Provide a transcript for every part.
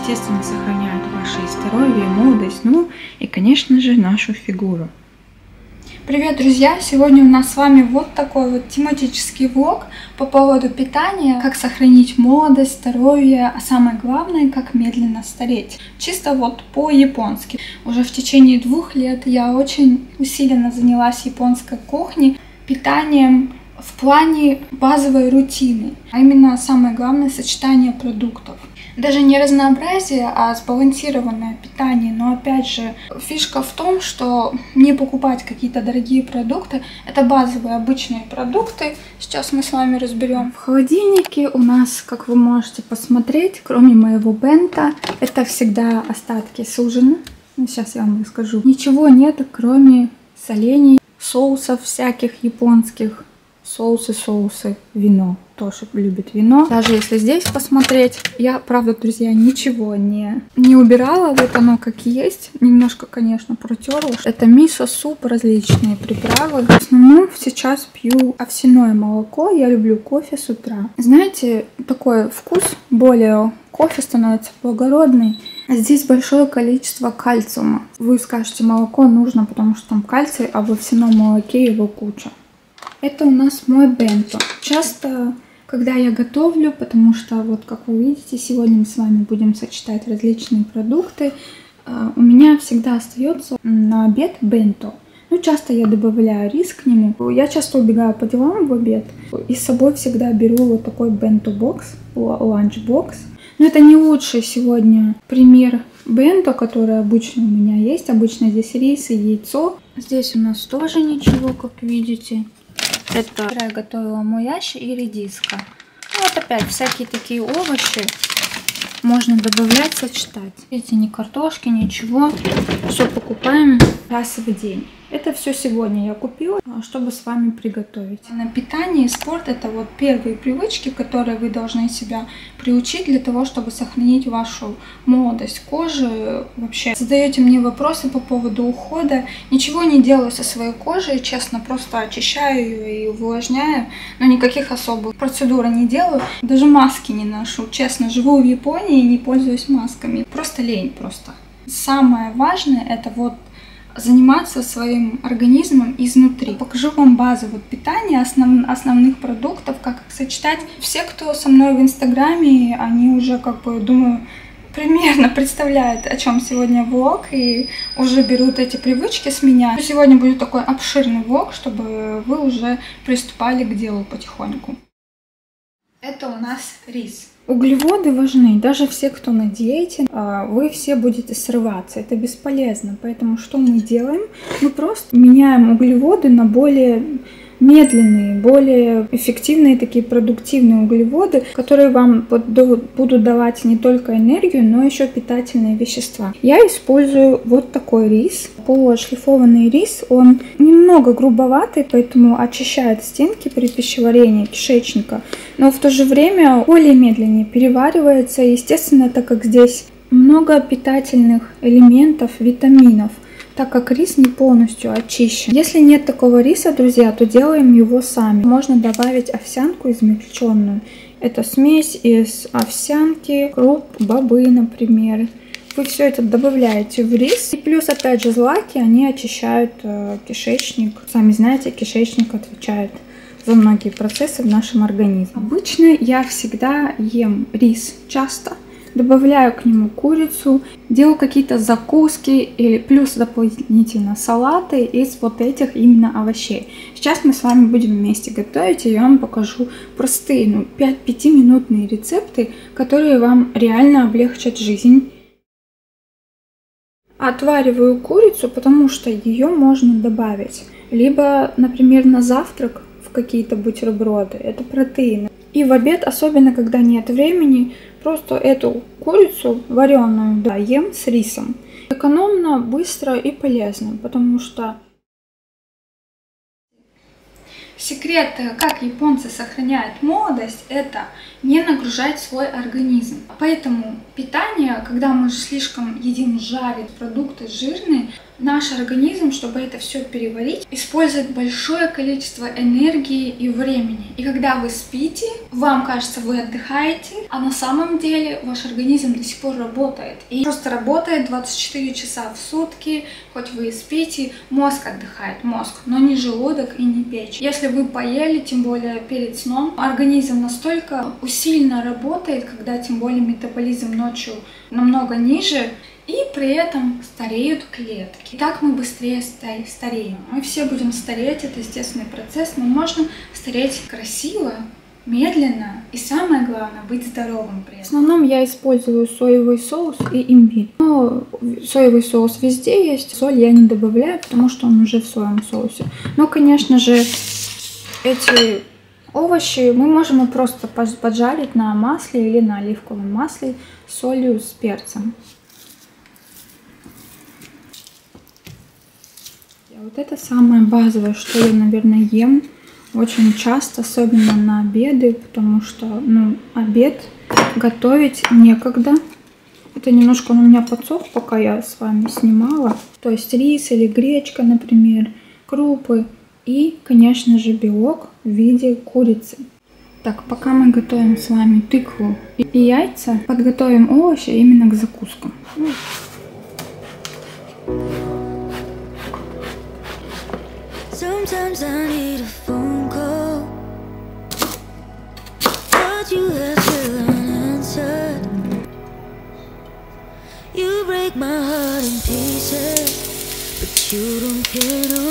естественно, сохраняют ваше здоровье, молодость, ну и, конечно же, нашу фигуру. Привет, друзья! Сегодня у нас с вами вот такой вот тематический влог по поводу питания, как сохранить молодость, здоровье, а самое главное, как медленно стареть. Чисто вот по-японски. Уже в течение 2 лет я очень усиленно занялась японской кухней, питанием в плане базовой рутины, а именно самое главное сочетание продуктов. Даже не разнообразие, а сбалансированное питание. Но опять же, фишка в том, что не покупать какие-то дорогие продукты. Это базовые обычные продукты. Сейчас мы с вами разберем. В холодильнике у нас, как вы можете посмотреть, кроме моего бенто, это всегда остатки с ужина. Сейчас я вам расскажу. Ничего нет, кроме солений, соусов всяких японских. Соусы, вино. Тоже любит вино. Даже если здесь посмотреть, я, правда, друзья, ничего не убирала. Вот оно как есть. Немножко, конечно, протерла. Это мисо-суп, различные приправы. В основном сейчас пью овсяное молоко. Я люблю кофе с утра. Знаете, такой вкус более... Кофе становится благородный. Здесь большое количество кальциума. Вы скажете, молоко нужно, потому что там кальций, а в овсяном молоке его куча. Это у нас мой бенто. Часто, когда я готовлю, потому что, вот как вы видите, сегодня мы с вами будем сочетать различные продукты, у меня всегда остается на обед бенто. Ну, часто я добавляю рис к нему. Я часто убегаю по делам в обед. И с собой всегда беру вот такой бенто-бокс, ланч-бокс. Но это не лучший сегодня пример бенто, который обычно у меня есть. Обычно здесь рис и яйцо. Здесь у нас тоже ничего, как видите. Это я готовила мояши и редиска. Ну, вот опять всякие такие овощи можно добавлять, сочетать. Эти ни картошки, ничего. Все покупаем раз в день. Это все сегодня я купила, чтобы с вами приготовить. На питание и спорт — это вот первые привычки, которые вы должны себя приучить для того, чтобы сохранить вашу молодость кожи. Вообще задаете мне вопросы по поводу ухода. Ничего не делаю со своей кожей, честно, просто очищаю ее и увлажняю, но никаких особых процедур не делаю. Даже маски не ношу. Честно, живу в Японии и не пользуюсь масками. Просто лень просто. Самое важное — это вот заниматься своим организмом изнутри. Покажу вам базу вот питания, основных продуктов, как их сочетать. Все, кто со мной в инстаграме, они уже, как бы, думаю, примерно представляют, о чем сегодня влог, и уже берут эти привычки с меня. Сегодня будет такой обширный влог, чтобы вы уже приступали к делу потихоньку. Это у нас рис. Углеводы важны. Даже все, кто на диете, вы все будете срываться. Это бесполезно. Поэтому что мы делаем? Мы просто меняем углеводы на более медленные, более эффективные, такие продуктивные углеводы, которые вам будут давать не только энергию, но еще питательные вещества. Я использую вот такой рис. Полуотшлифованный рис, он немного грубоватый, поэтому очищает стенки при пищеварении кишечника, но в то же время более медленнее переваривается. Естественно, так как здесь много питательных элементов, витаминов, так как рис не полностью очищен. Если нет такого риса, друзья, то делаем его сами. Можно добавить овсянку измельченную. Это смесь из овсянки, круп, бобы, например. Вы все это добавляете в рис. И плюс, опять же, злаки, они очищают кишечник. Сами знаете, кишечник отвечает за многие процессы в нашем организме. Обычно я всегда ем рис часто. Добавляю к нему курицу, делаю какие-то закуски или плюс дополнительно салаты из вот этих именно овощей. Сейчас мы с вами будем вместе готовить, и я вам покажу простые, 5-минутные рецепты, которые вам реально облегчат жизнь. Отвариваю курицу, потому что ее можно добавить либо, например, на завтрак в какие-то бутерброды, это протеины. И в обед, особенно когда нет времени, просто эту курицу вареную, да, ем с рисом. Экономно, быстро и полезно, потому что... Секрет, как японцы сохраняют молодость, это не нагружать свой организм. Поэтому питание, когда мы слишком едим жарить продукты жирные, Наш организм, чтобы это все переварить, использует большое количество энергии и времени. И когда вы спите, вам кажется, вы отдыхаете, а на самом деле ваш организм до сих пор работает. И просто работает 24 часа в сутки, хоть вы и спите, мозг отдыхает, мозг, но не желудок и не печень. Если вы поели, тем более перед сном, организм настолько усиленно работает, когда тем более метаболизм ночью намного ниже, и при этом стареют клетки. И так мы быстрее стареем. Мы все будем стареть, это естественный процесс, но можно стареть красиво, медленно и самое главное, быть здоровым при этом. В основном я использую соевый соус и имбирь. Но соевый соус везде есть, соль я не добавляю, потому что он уже в соевом соусе. Но, конечно же, эти овощи мы можем и просто поджарить на масле или на оливковом масле с солью, с перцем. Вот это самое базовое, что я, наверное, ем очень часто, особенно на обеды, потому что, обед готовить некогда. Это немножко он у меня подсох, пока я с вами снимала. То есть рис или гречка, например, крупы и, конечно же, белок в виде курицы. Так, пока мы готовим с вами тыкву и яйца, подготовим овощи именно к закускам. Sometimes I need a phone call, but you have still unanswered. You break my heart in pieces, but you don't care, no.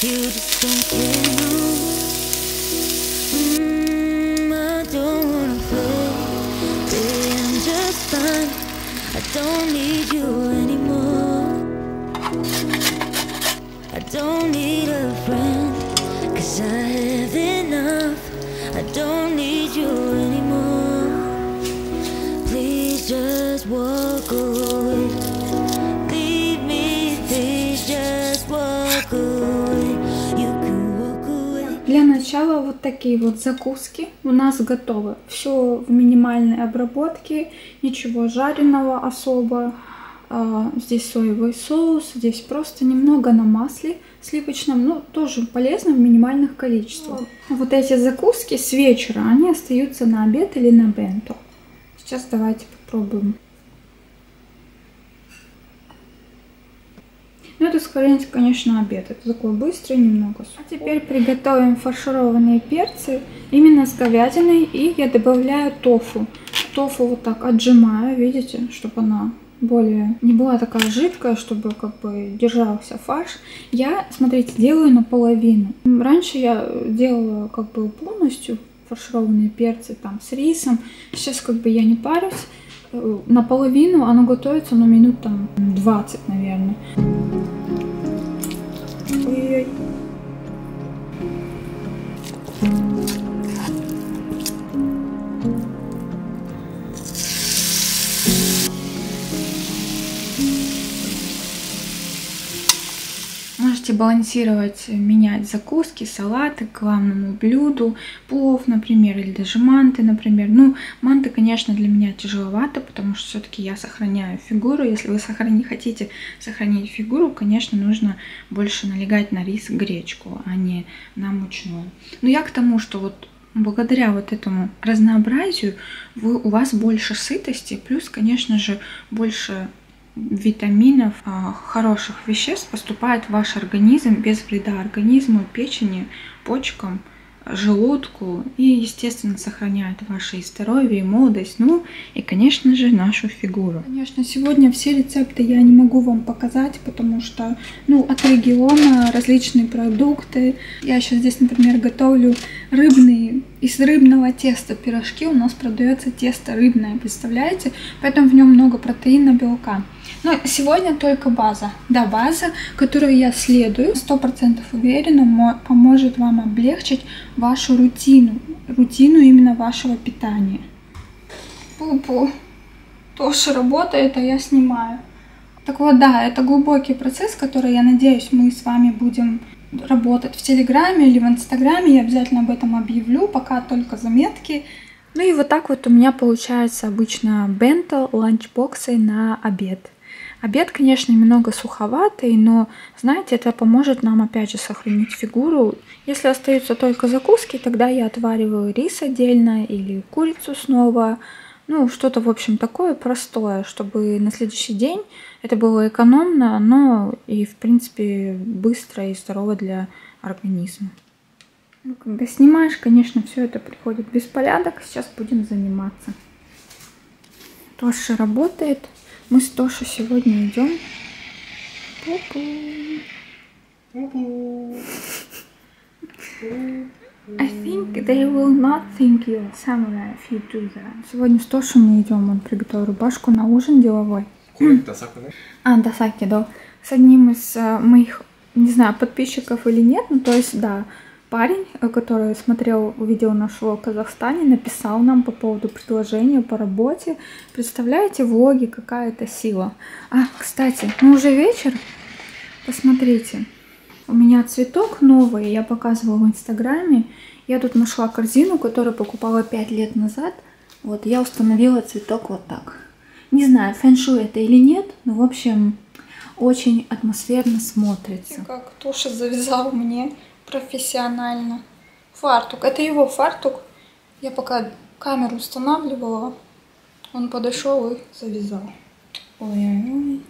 You just don't care, no. I don't wanna play, baby, I'm just fine. I don't need you anymore. I don't need a friend, 'cause I have enough. I don't need you anymore. Please just walk away. Leave me, please just walk away. You can walk away. Для начала вот такие вот закуски у нас готовы. Все в минимальной обработке, ничего жареного особо. Здесь соевый соус, здесь просто немного на масле сливочном, но тоже полезно в минимальных количествах. Вот эти закуски с вечера, они остаются на обед или на бенто. Сейчас давайте попробуем. Ну, это скорее, конечно, обед. Это такой быстрый немного. А теперь приготовим фаршированные перцы именно с говядиной, и я добавляю тофу. Тофу вот так отжимаю, видите, чтобы она не была такая жидкая, чтобы как бы держался фарш. Я, смотрите, делаю наполовину. Раньше я делала как бы полностью фаршированные перцы там с рисом. Сейчас как бы я не парюсь. Наполовину оно готовится, минут там 20, наверное. Ой-ой-ой. Можете балансировать, менять закуски, салаты к главному блюду, плов, например, или даже манты, например. Манты, конечно, для меня тяжеловато, потому что все-таки я сохраняю фигуру. Если вы хотите сохранить фигуру, конечно, нужно больше налегать на рис и гречку, а не на мучную. Но я к тому, что вот благодаря вот этому разнообразию у вас больше сытости, плюс, конечно же, больше витаминов, хороших веществ поступает в ваш организм без вреда организму, печени, почкам, желудку и, естественно, сохраняет ваше здоровье, молодость, и, конечно же, нашу фигуру. Конечно, сегодня все рецепты я не могу вам показать, потому что, от региона различные продукты. Я сейчас здесь, например, готовлю из рыбного теста пирожки. У нас продается тесто рыбное, представляете? Поэтому в нем много протеина, белка. Но сегодня только база. Да, база, которую я следую, 100% уверена, поможет вам облегчить вашу рутину именно вашего питания. Пу-пу, тоже работает, а я снимаю. Так вот, да, это глубокий процесс, который, я надеюсь, мы с вами будем работать в Телеграме или в Инстаграме. Я обязательно об этом объявлю, пока только заметки. И вот так вот у меня получается обычно бенто, ланчбоксы на обед. Обед, конечно, немного суховатый, но, знаете, это поможет нам опять же сохранить фигуру. Если остаются только закуски, тогда я отвариваю рис отдельно или курицу снова. Ну, что-то, в общем, такое простое, чтобы на следующий день это было экономно, но и, в принципе, быстро и здорово для организма. Ну, когда снимаешь, конечно, все это приходит в беспорядок. Сейчас будем заниматься. Тоша работает. Мы с Тошей сегодня идем. I think they will not think you're a samurai if you do that. Сегодня с Тошей мы идем. Он приготовил рубашку на ужин деловой. Дасаки, да. С одним из моих, не знаю, подписчиков или нет, ну то есть, да, парень, который смотрел видео нашего в Казахстане, написал нам по поводу предложения по работе. Представляете, влоги, какая-то сила. Кстати, ну уже вечер. Посмотрите. У меня цветок новый, я показывала в Инстаграме. Я тут нашла корзину, которую покупала 5 лет назад. Вот, я установила цветок вот так. Не знаю, фэн-шуй это или нет, но, в общем, очень атмосферно смотрится. И как Тоша завязал мне профессионально фартук. Это его фартук. Я пока камеру устанавливала, он подошел и завязал. Ой-ой-ой.